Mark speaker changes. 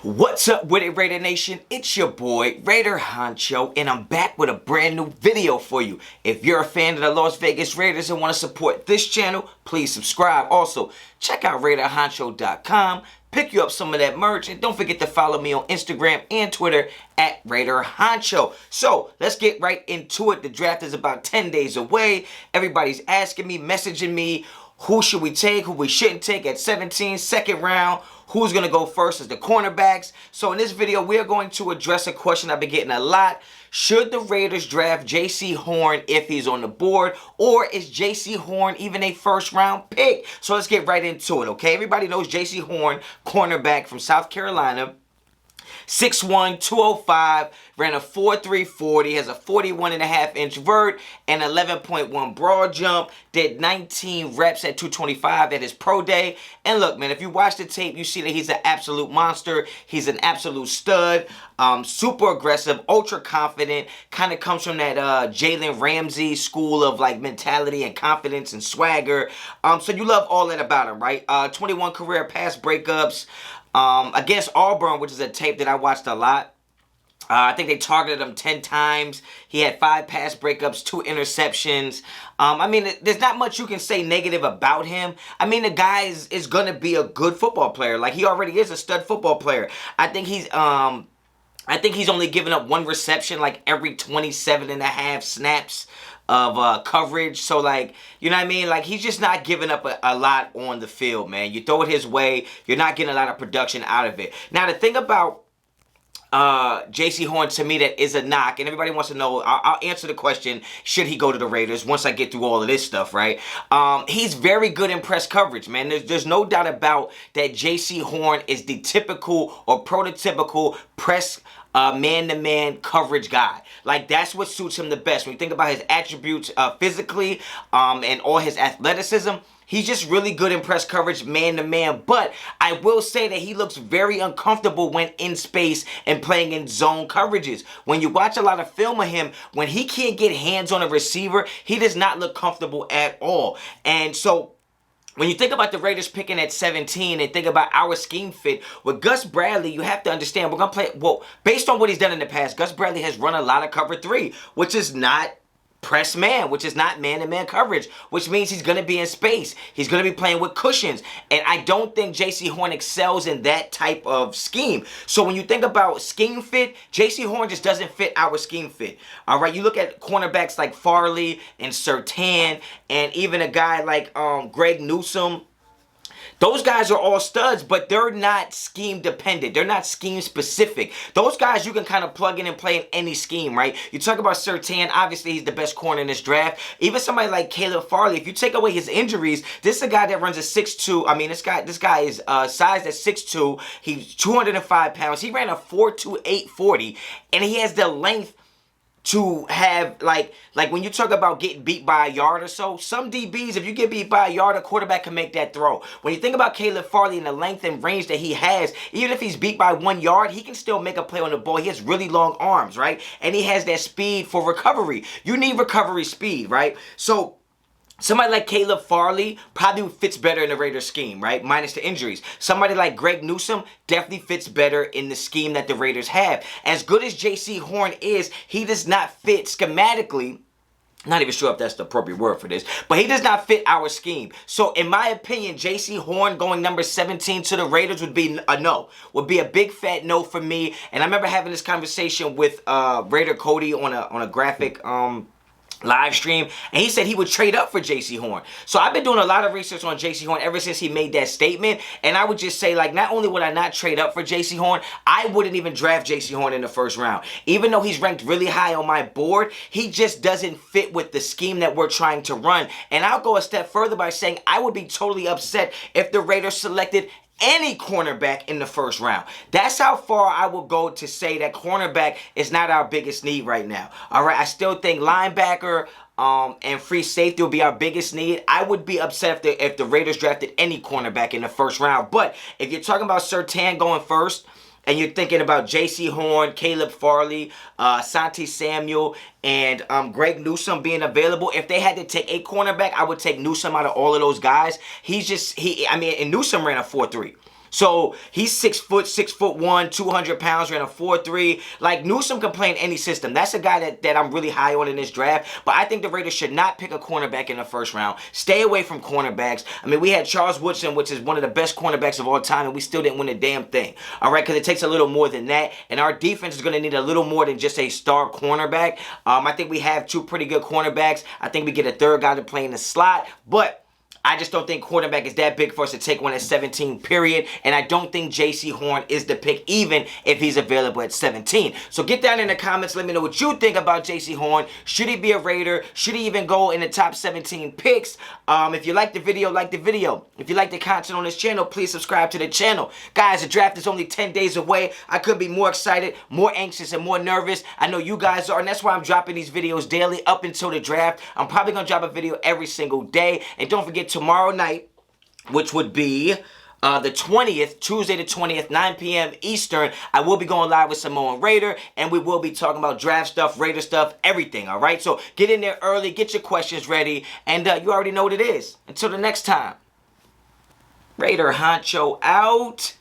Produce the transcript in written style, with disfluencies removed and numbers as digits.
Speaker 1: What's up with it, Raider Nation? It's your boy, Raider Honcho, and I'm back with a brand new video for you. If you're a fan of the Las Vegas Raiders and want to support this channel, please subscribe. Also, check out Raiderhoncho.com, pick you up some of that merch, and don't forget to follow me on Instagram and Twitter at Raider Honcho. So, let's get right into it. The draft is about 10 days away. Everybody's asking me, messaging me, who should we take, who we shouldn't take at 17, second round. Who's going to go first as the cornerbacks? So in this video, we are going to address a question I've been getting a lot. Should the Raiders draft Jaycee Horn if he's on the board? Or is Jaycee Horn even a first-round pick? So let's get right into it, okay? Everybody knows Jaycee Horn, cornerback from South Carolina. 6'1", 205, ran a 4.3 40, has a 41.5-inch vert, and 11.1 broad jump, did 19 reps at 225 at his pro day. And look, man, if you watch the tape, you see that he's an absolute monster. He's an absolute stud, super aggressive, ultra confident, kind of comes from that Jalen Ramsey school of like mentality and confidence and swagger. So you love all that about him, right? 21 career pass breakups. Against Auburn, which is a tape that I watched a lot. I think they targeted him 10 times. He had 5 pass breakups, 2 interceptions. I mean, there's not much you can say negative about him. I mean, the guy is going to be a good football player. Like, he already is a stud football player. I think he's only given up 1 reception like every 27.5 snaps of coverage. So, like, you know what I mean? Like, he's just not giving up a lot on the field, man. You throw it his way, you're not getting a lot of production out of it. Now, the thing about Jaycee Horn, to me, that is a knock, and everybody wants to know, I'll answer the question, should he go to the Raiders once I get through all of this stuff, right? He's very good in press coverage, man. There's no doubt about that. Jaycee Horn is the typical or prototypical press man-to-man coverage guy. Like, that's what suits him the best. When you think about his attributes physically and all his athleticism, he's just really good in press coverage, man-to-man. But I will say that he looks very uncomfortable when in space and playing in zone coverages. When you watch a lot of film of him, when he can't get hands on a receiver, he does not look comfortable at all. And so, when you think about the Raiders picking at 17 and think about our scheme fit, with Gus Bradley, you have to understand, we're going to play, well, based on what he's done in the past, Gus Bradley has run a lot of cover 3, which is not press man, which is not man-to-man coverage, which means he's going to be in space. He's going to be playing with cushions. And I don't think Jaycee Horn excels in that type of scheme. So when you think about scheme fit, Jaycee Horn just doesn't fit our scheme fit. All right, you look at cornerbacks like Farley and Surtain and even a guy like Greg Newsome. Those guys are all studs, but they're not scheme dependent. They're not scheme specific. Those guys you can kind of plug in and play in any scheme, right? You talk about Surtain, obviously he's the best corner in this draft. Even somebody like Caleb Farley, if you take away his injuries, this is a guy that runs a 6'2". I mean, this guy is sized at 6'2". He's 205 pounds. He ran a 4.28 40, and he has the length to have, like when you talk about getting beat by a yard or so, some DBs, if you get beat by a yard, a quarterback can make that throw. When you think about Caleb Farley and the length and range that he has, even if he's beat by 1 yard, he can still make a play on the ball. He has really long arms, right? And he has that speed for recovery. You need recovery speed, right? So somebody like Caleb Farley probably fits better in the Raiders scheme, right? Minus the injuries. Somebody like Greg Newsome definitely fits better in the scheme that the Raiders have. As good as Jaycee Horn is, he does not fit schematically. Not even sure if that's the appropriate word for this, but he does not fit our scheme. So in my opinion, Jaycee Horn going number 17 to the Raiders would be a no. Would be a big fat no for me. And I remember having this conversation with Raider Cody on a graphic live stream, and he said he would trade up for Jaycee Horn. So I've been doing a lot of research on Jaycee Horn ever since he made that statement, and I would just say, like, not only would I not trade up for Jaycee Horn, I wouldn't even draft Jaycee Horn in the first round. Even though he's ranked really high on my board, he just doesn't fit with the scheme that we're trying to run. And I'll go a step further by saying I would be totally upset if the Raiders selected any cornerback in the first round. That's how far I will go to say that cornerback is not our biggest need right now. All right, I still think linebacker and free safety will be our biggest need. I would be upset if the Raiders drafted any cornerback in the first round. But if you're talking about Surtain going first, and you're thinking about Jaycee Horn, Caleb Farley, Santi Samuel, and Greg Newsome being available, if they had to take a cornerback, I would take Newsome out of all of those guys. And Newsome ran a 4.3. So he's 6 foot, 6'1", 200 pounds, ran a 4.3. Like, Newsome can play in any system. That's a guy that I'm really high on in this draft. But I think the Raiders should not pick a cornerback in the first round. Stay away from cornerbacks. I mean, we had Charles Woodson, which is one of the best cornerbacks of all time, and we still didn't win a damn thing. All right, because it takes a little more than that. And our defense is going to need a little more than just a star cornerback. I think we have 2 pretty good cornerbacks. I think we get a third guy to play in the slot. But I just don't think quarterback is that big for us to take one at 17, period. And I don't think Jaycee Horn is the pick, even if he's available at 17. So get down in the comments. Let me know what you think about Jaycee Horn. Should he be a Raider? Should he even go in the top 17 picks? If you like the video, like the video. If you like the content on this channel, please subscribe to the channel. Guys, the draft is only 10 days away. I could be more excited, more anxious, and more nervous. I know you guys are, and that's why I'm dropping these videos daily up until the draft. I'm probably going to drop a video every single day. And don't forget, tomorrow night, which would be the 20th, Tuesday the 20th, 9 p.m. Eastern, I will be going live with Samoan Raider, and we will be talking about draft stuff, Raider stuff, everything, all right? So get in there early, get your questions ready, and you already know what it is. Until the next time, Raider Honcho out.